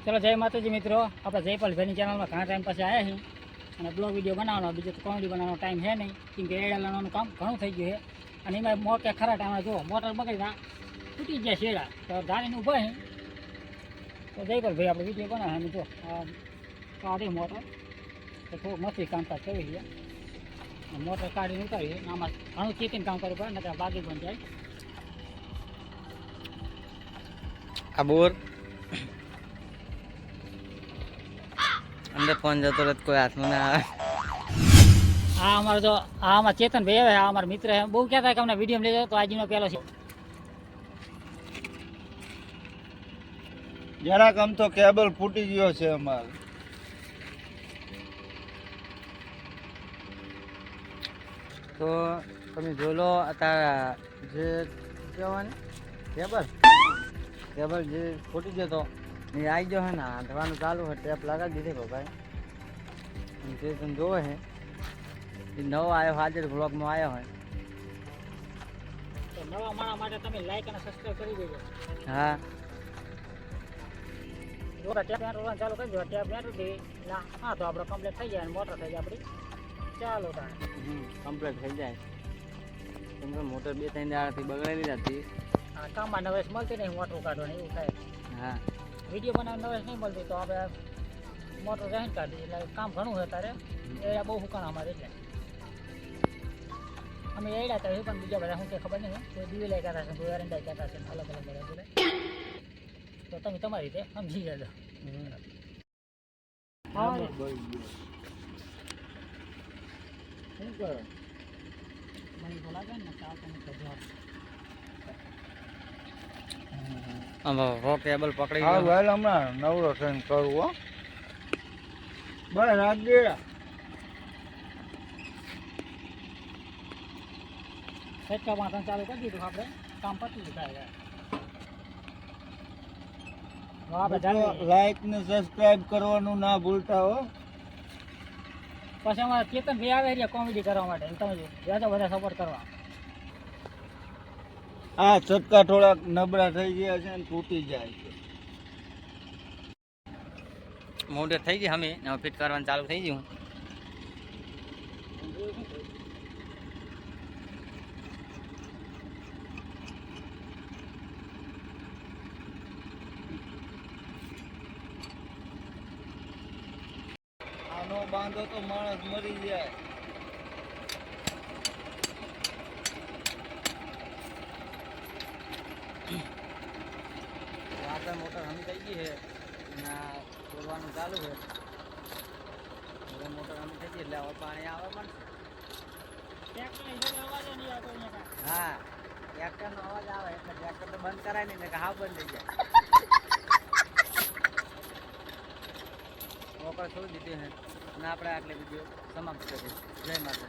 ચલો જય માતાજી મિત્રો, આપણે જયપાલભાઈની ચેનલમાં ઘણા ટાઈમ પછી આવ્યા છીએ અને બ્લોગ વિડીયો બનાવવાનો, બીજો તો કોમેડી બનાવવાનો ટાઈમ છે નહીં, કેમ કે એડા લાવવાનું કામ ઘણું થઈ ગયું છે. અને એમાં મોટર ખરા ટાઈમે જુઓ મોટર બગડી તૂટી ગયા શેડા તો ધારીને ઊભા છે. તો જયપાલભાઈ આપણે વિડીયો બનાવે અને જો કાઢી મોટર તો થોડુંક મસ્તી કામકાજ કરી છે. મોટર કાઢીને ઉતારીએ, આમાં ઘણું ચેકીને કામ કરવું પડે ને ત્યાં બાકી પણ જાય. આ બોર અંદર ફોન જતો રહે કોઈ હાથમાં ના આવે. આ અમારો જો આ અમારા ચેતનભાઈ આવે, આ અમારા મિત્ર છે. બહુ કહેતા કે અમને વિડીયો લઈ જાઓ, તો આજનો પહેલો છે. જરાક આમ તો કેબલ ફૂટી ગયો છે અમારે. તો તમે જોઈ લો અત્યારે જે કહેવાની કેબલ જે ફૂટી ગયો તો એ આવી ગયો છે ને હાંધવાનું ચાલુ છે. ટેપ લગાવી દીધી ભાઈ. જે તમે જોવે છે એ નવો આવ્યો હાજર બ્લોગમાં આવ્યો હોય. તો નવા માણસ માટે તમે લાઈક અને સબસ્ક્રાઈબ કરી દેજો. હા જો ટેપ મેટરવાનું ચાલુ કરી દો, ટેપ મેટર દે હા તો આપણે કમ્પ્લીટ થઈ જાય અને મોટર થઈ જાય આપણી ચાલો તારે કમ્પ્લીટ થઈ જાય. કેમ કે મોટર 2-3 દાડાથી બગડેલી હતી. આ કામમાં નવેશ મળતી નહીં, મોટર કાઢવાની એવું થાય. હા વિડીયો બનાવવાની નવેશ નહીં મળતી તો આપણે મોટર જઈને કાઢીએ, એટલે કામ ઘણું હોય તારે. એડા બહુ હુકાણ અમારે, એટલે અમે એડા તો પણ બીજા બધા શું કે ખબર નહીં. કોઈ દિવેલા કહેતા છે, કોઈ એરંડા કહેતા છે, અલગ અલગ બધા બોલે. તો તમે તમારી રીતે સમજી જજો. હા શું કરે? મને તો લાગે ને કે આપણને તો જોર. કેબલ પકડી હા ગયો. ભાઈ હમણાં નવરો થઈને કરું હો. બસ રાત દે. ફેટકા વાંચન ચાલુ કરી દીધું આપણે, કામ પતી ગયું થાય. આપણે જાણીએ લાઈક ને સબસ્ક્રાઇબ કરવાનું ના ભૂલતા હો. પછી અમારા ચેતનભાઈ આવે રહ્યા કોમેડી કરવા માટે, તમે જો બધા સપોર્ટ કરવા. આ ચટકા થોડાક નબળા થઈ ગયા છે ને તૂટી જાય છે. મોટર થઈ ગઈ, અમે ફિટ કરવાનું ચાલુ થઈ ગયું. આનો બાંધો તો માણસ મરી જાય. આપણે મોટર હમી થઈ ગઈ છે અને ખોલવાનું ચાલુ છે. હવે મોટર હમી થઈ ગઈ એટલે હવે પાણી આવે પણ હા ટ્રેક્ટરનો અવાજ આવે એટલે ટ્રેક્ટર તો બંધ કરાય નહીં ને કે હા બંધ થઈ જાય. મોકળ છોડી દીધી છે અને આપણે આટલે વિડીયો સમાપ્ત કરીએ. જય માતા.